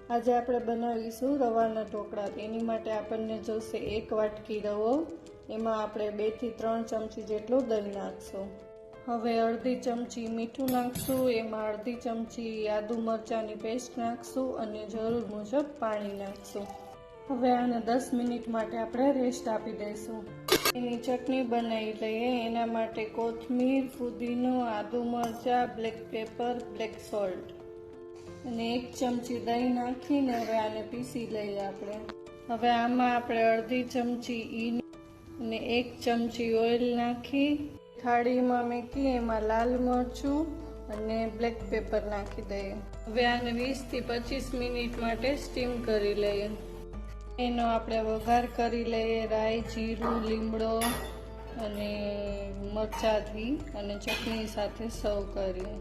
આજે આપણે બનાવીશું રવાના ઢોકળા। તેની માટે આપણને જોશે 1 વાટકી રવો। એમાં આપણે 2 થી 3 ચમચી જેટલું દહીં નાખશું। હવે અડધી ચમચી મીઠું નાખશું। એમાં અડધી ચમચી આદુ મરચાંની પેસ્ટ નાખશું અને જરૂર મુજબ પાણી નાખશું। હવે આને 10 મિનિટ માટે આપણે રેસ્ટ આપી દઈશું। એની ચટણી બનાવી લઈએ। એના માટે કોથમીર, ફુદીનો, આદુ મરચાં, બ્લેક પેપર, બ્લેક સોલ્ટ અને 1 ચમચી દહીં નાખીને હવે આને પીસી લઈએ આપણે। હવે આમાં આપણે અડધી ચમચી ઈનો અને 1 ચમચી ઓઇલ નાખી થાળીમાં મૂકી એમાં લાલ મરચું અને બ્લેક પેપર નાખી દઈએ। હવે આને 20 થી 25 મિનિટ માટે સ્ટીમ કરી લઈએ। એનો આપણે વઘાર કરી લઈએ। રાઈ, જીરું, લીમડો અને મરચાંથી અને ચટણી સાથે સર્વ કરીએ।